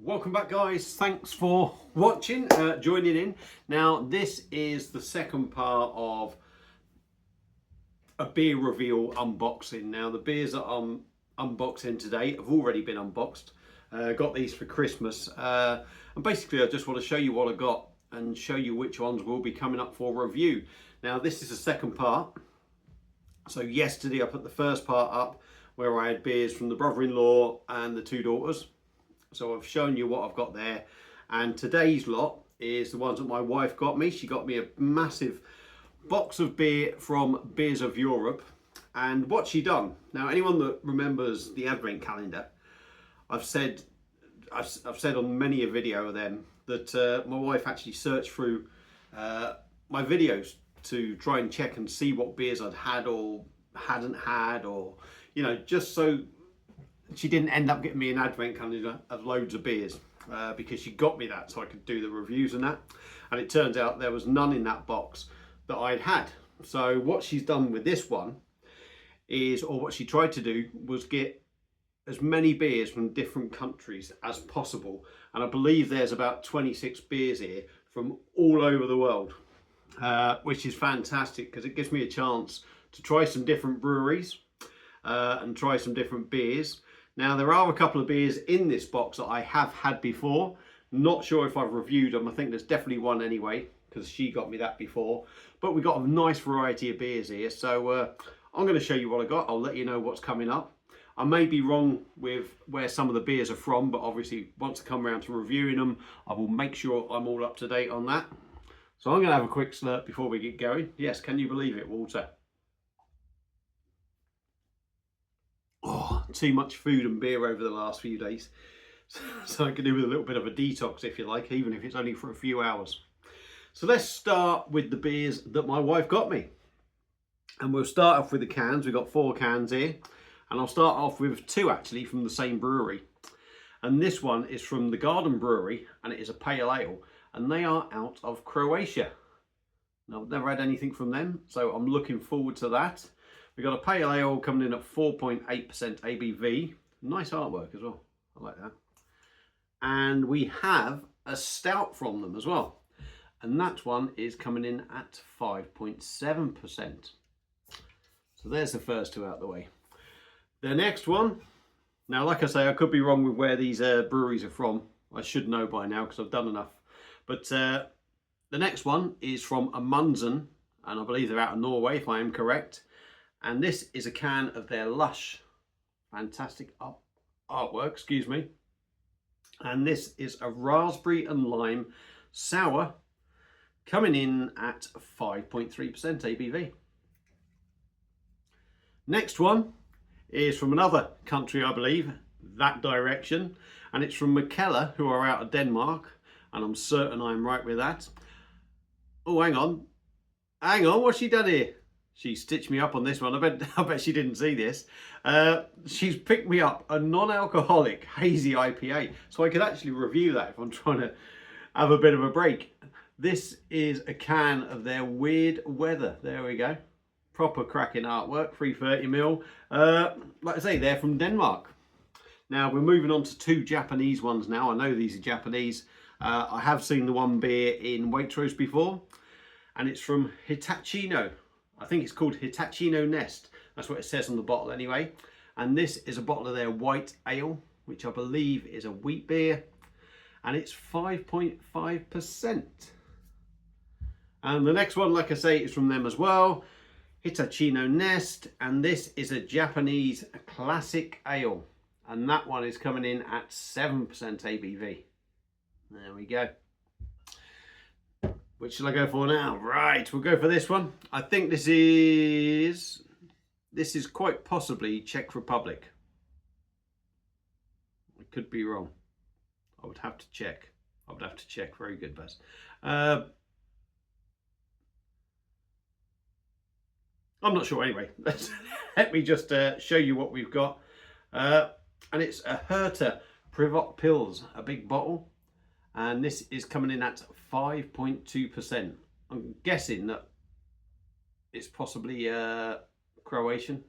Welcome back, guys. Thanks for watching, joining in. Now, this is the second part of a beer reveal unboxing. Now, the beers that I'm unboxing today have already been unboxed. Got these for Christmas. And basically, I just want to show you what I got and show you which ones will be coming up for review. Now, this is the second part. So yesterday, I put the first part up where I had beers from the brother-in-law and the two daughters. So I've shown you what I've got there, and today's lot is the ones that my wife got me. She got me a massive box of beer from Beers of Europe. And what she done, now anyone that remembers the advent calendar, I've said on many a video of them that my wife actually searched through my videos to try and check and see what beers I'd had or hadn't had, or just so she didn't end up getting me an advent calendar of loads of beers, because she got me that so I could do the reviews and that. And it turns out there was none in that box that I'd had. So what she's done with this one is, or what she tried to do, was get as many beers from different countries as possible. And I believe there's about 26 beers here from all over the world, which is fantastic because it gives me a chance to try some different breweries and try some different beers. Now, there are a couple of beers in this box that I have had before. Not sure if I've reviewed them. I think there's definitely one anyway, because she got me that before. But we've got a nice variety of beers here. So I'm going to show you what I got. I'll let you know what's coming up. I may be wrong with where some of the beers are from, but obviously once I come around to reviewing them, I will make sure I'm all up to date on that. So I'm going to have a quick slurp before we get going. Yes, can you believe it, Walter? Oh, too much food and beer over the last few days. So I can do with a little bit of a detox, if you like, even if it's only for a few hours. So let's start with the beers that my wife got me. And we'll start off with the cans. We've got 4 cans here. And I'll start off with 2 actually from the same brewery. And this one is from the Garden Brewery, and it is a pale ale. And they are out of Croatia. Now, I've never had anything from them, so I'm looking forward to that. We've got a pale ale coming in at 4.8% ABV. Nice artwork as well. I like that. And we have a stout from them as well. And that one is coming in at 5.7%. So there's the first 2 out of the way. The next one. Now, like I say, I could be wrong with where these breweries are from. I should know by now because I've done enough. But the next one is from Amundsen. And I believe they're out of Norway, if I am correct. And this is a can of their Lush. Fantastic artwork, excuse me. And this is a raspberry and lime sour, coming in at 5.3% ABV. Next one is from another country, I believe, that direction. And it's from Mikkeller, who are out of Denmark. And I'm certain I'm right with that. Oh, hang on. Hang on, what's she done here? She stitched me up on this one. I bet she didn't see this. She's picked me up a non-alcoholic hazy IPA. So I could actually review that if I'm trying to have a bit of a break. This is a can of their Weird Weather. There we go. Proper cracking artwork, 330ml. Like I say, they're from Denmark. Now we're moving on to 2 Japanese ones now. I know these are Japanese. I have seen the one beer in Waitrose before. And it's from Hitachino. I think it's called Hitachino Nest. That's what it says on the bottle anyway. And this is a bottle of their white ale, which I believe is a wheat beer. And it's 5.5%. And the next one, like I say, is from them as well. Hitachino Nest. And this is a Japanese classic ale. And that one is coming in at 7% ABV. There we go. Which shall I go for now? Right, we'll go for this one. I think this is quite possibly Czech Republic. I could be wrong. I would have to check. Very good, Buzz. I'm not sure anyway. Let me just show you what we've got. And it's a Herta Privat Pils, a big bottle. And this is coming in at 5.2%. I'm guessing that it's possibly Croatian,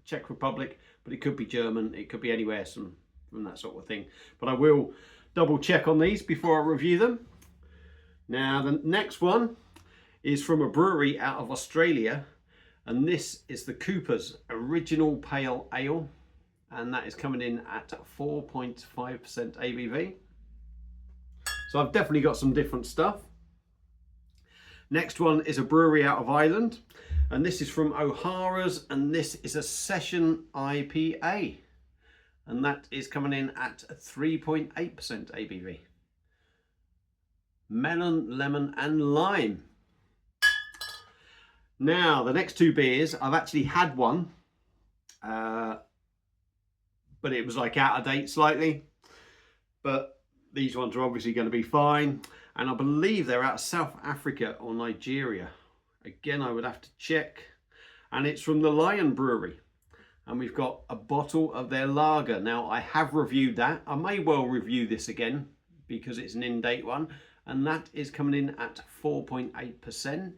Czech Republic, but it could be German, it could be anywhere from from that sort of thing. But I will double check on these before I review them. Now the next one is from a brewery out of Australia, and this is the Cooper's Original Pale Ale, and that is coming in at 4.5% ABV. So I've definitely got some different stuff. Next one is a brewery out of Ireland, and this is from O'Hara's, and this is a Session IPA, and that is coming in at 3.8% ABV. Melon, lemon and lime. Now the next two beers, I've actually had one, but it was like out of date slightly, but these ones are obviously going to be fine. And I believe they're out of South Africa or Nigeria. Again, I would have to check. And it's from the Lion Brewery. And we've got a bottle of their lager. Now, I have reviewed that. I may well review this again because it's an in-date one. And that is coming in at 4.8%.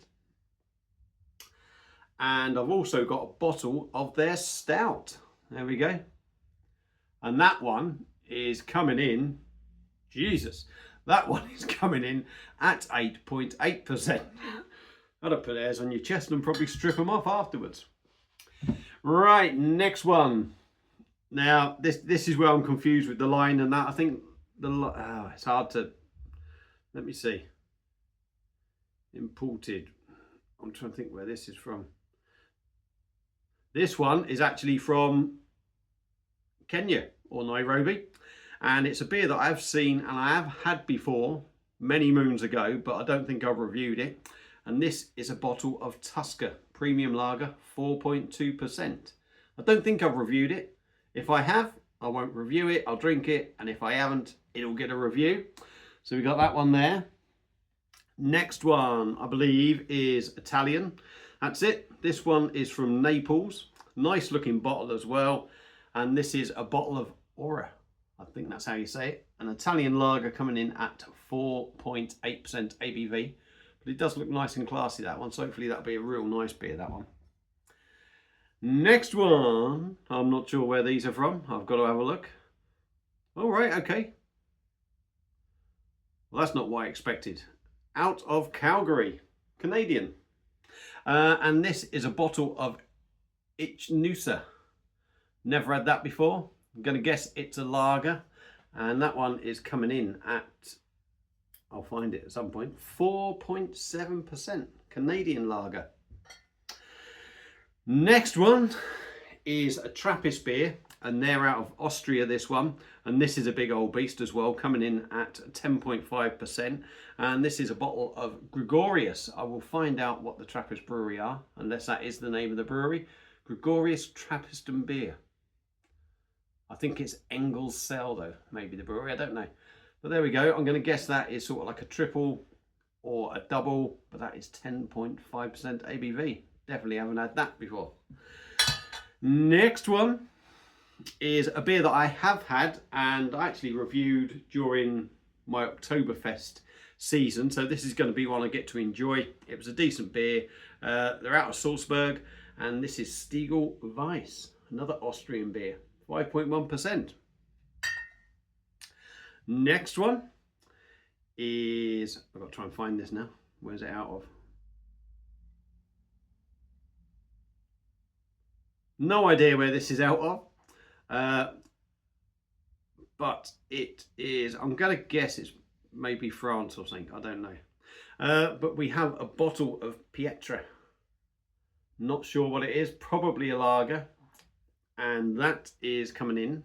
And I've also got a bottle of their stout. There we go. And that one is coming in, Jesus, that one is coming in at 8.8%. That'll put hairs on your chest and probably strip them off afterwards. Right, next one. Now, this is where I'm confused with the line and that. I think it's hard to, let me see. Imported. I'm trying to think where this is from. This one is actually from Kenya or Nairobi. And it's a beer that I've seen and I have had before many moons ago, but I don't think I've reviewed it. And this is a bottle of Tusker Premium Lager, 4.2%. I don't think I've reviewed it. If I have, I won't review it. I'll drink it. And if I haven't, it'll get a review. So we got that one there. Next one, I believe, is Italian. That's it. This one is from Naples. Nice looking bottle as well. And this is a bottle of Ora. I think that's how you say it. An Italian lager coming in at 4.8% ABV. But it does look nice and classy, that one. So hopefully that'll be a real nice beer, that one. Next one. I'm not sure where these are from. I've got to have a look. All right, okay. Well, that's not what I expected. Out of Calgary, Canadian. And this is a bottle of Ichnusa. Never had that before. I'm going to guess it's a lager, and that one is coming in at, I'll find it at some point, 4.7% Canadian lager. Next one is a Trappist beer, and they're out of Austria, this one, and this is a big old beast as well, coming in at 10.5%, and this is a bottle of Gregorius. I will find out what the Trappist brewery are, unless that is the name of the brewery. Gregorius Trappist and Beer. I think it's Engelscell though, maybe the brewery, I don't know. But there we go. I'm going to guess that is sort of like a triple or a double, but that is 10.5% ABV. Definitely haven't had that before. Next one is a beer that I have had and I actually reviewed during my Oktoberfest season. So this is going to be one I get to enjoy. It was a decent beer. They're out of Salzburg, and this is Stiegl Weiss, another Austrian beer. 5.1%. Next one is, I've got to try and find this now. Where's it out of? No idea where this is out of. But it is, I'm going to guess it's maybe France or something. I don't know. But we have a bottle of Pietra. Not sure what it is. Probably a lager. And that is coming in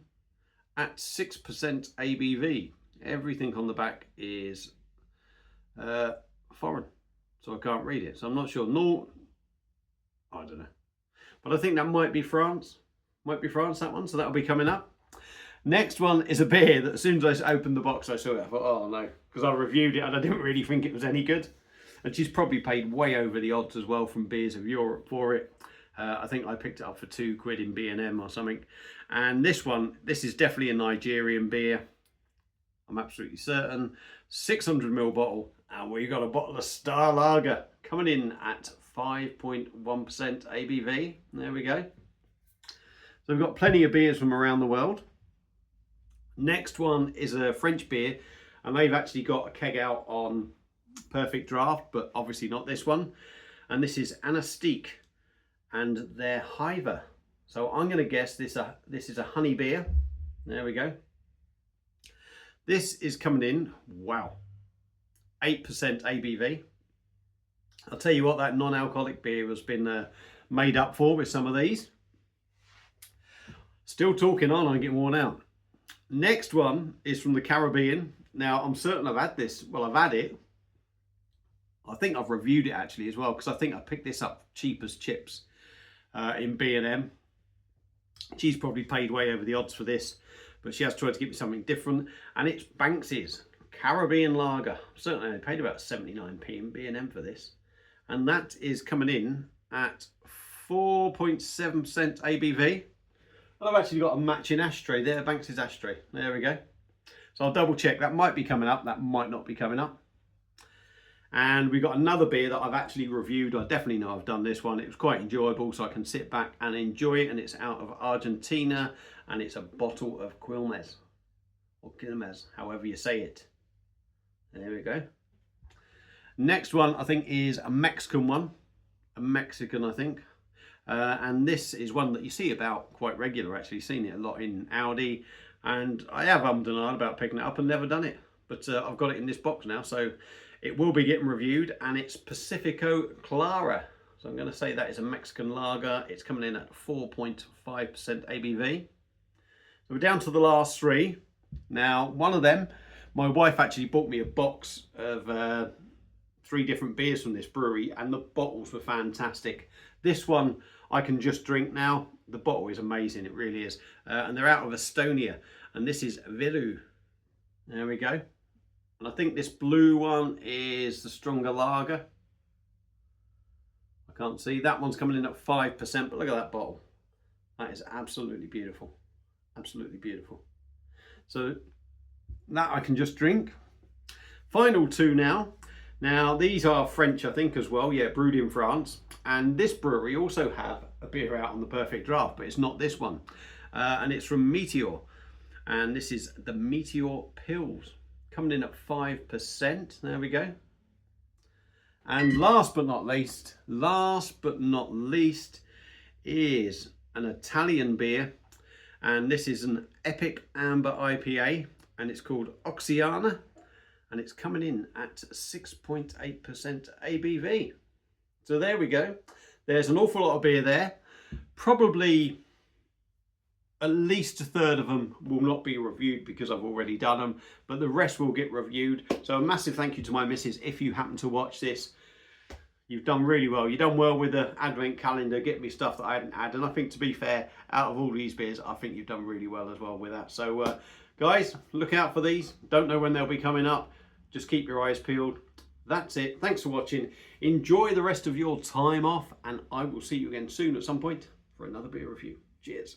at 6% ABV. Everything on the back is foreign, so I can't read it. So I'm not sure. No, I don't know. But I think that might be France. Might be France, that one. So that'll be coming up. Next one is a beer that as soon as I opened the box, I saw it. I thought, oh no, because I reviewed it and I didn't really think it was any good. And she's probably paid way over the odds as well from Beers of Europe for it. I think I picked it up for £2 in B&M or something. And this one, this is definitely a Nigerian beer. I'm absolutely certain. 600ml bottle. And we got a bottle of Star Lager coming in at 5.1% ABV. There we go. So we've got plenty of beers from around the world. Next one is a French beer, and they've actually got a keg out on Perfect Draft, but obviously not this one. And this is Anastique and their Hiver. So I'm going to guess this is a honey beer. There we go. This is coming in, wow, 8% ABV. I'll tell you what, that non-alcoholic beer has been made up for with some of these. Still talking on, I'm getting worn out. Next one is from the Caribbean. Now, I'm certain I've had this. Well, I've had it. I think I've reviewed it actually as well, because I think I picked this up cheap as chips in B&M. She's probably paid way over the odds for this, but she has tried to give me something different. And it's Banks's Caribbean Lager. Certainly I paid about 79p in B&M for this. And that is coming in at 4.7% ABV. I've actually got a matching ashtray there, Banks's ashtray. There we go. So I'll double check. That might be coming up, that might not be coming up. And we've got another beer that I've actually reviewed. I definitely know I've done this one. It was quite enjoyable, so I can sit back and enjoy it. And it's out of Argentina, and it's a bottle of Quilmes, or Quilmes, however you say it. There we go. Next one, I think, is a Mexican one. A Mexican, I think. And this is one that you see about quite regular, actually. Seen it a lot in Aldi, and I have ummed and ahed about picking it up and never done it, but I've got it in this box now, so it will be getting reviewed. And it's Pacifico Clara, so I'm going to say that is a Mexican lager. It's coming in at 4.5% ABV. So we're down to the last three. Now, one of them, my wife actually bought me a box of 3 different beers from this brewery, and the bottles were fantastic. This one I can just drink now. The bottle is amazing, it really is. And they're out of Estonia, and this is Viru. There we go. And I think this blue one is the stronger lager. I can't see. That one's coming in at 5%, but look at that bottle. That is absolutely beautiful. Absolutely beautiful. So that I can just drink. Final two now. Now, these are French, I think, as well. Yeah, brewed in France. And this brewery also have a beer out on the Perfect Draft, but it's not this one. And it's from Meteor. And this is the Meteor Pils, coming in at 5%. There we go. And last but not least is an Italian beer. And this is an Epic Amber IPA, and it's called Oxiana. And it's coming in at 6.8% ABV. So there we go. There's an awful lot of beer there. Probably at least a third of them will not be reviewed because I've already done them, but the rest will get reviewed. So a massive thank you to my missus if you happen to watch this. You've done really well. You've done well with the advent calendar, get me stuff that I hadn't had. And I think, to be fair, out of all these beers, I think you've done really well as well with that. So guys, look out for these. Don't know when they'll be coming up. Just keep your eyes peeled. That's it. Thanks for watching. Enjoy the rest of your time off, and I will see you again soon at some point for another beer review. Cheers.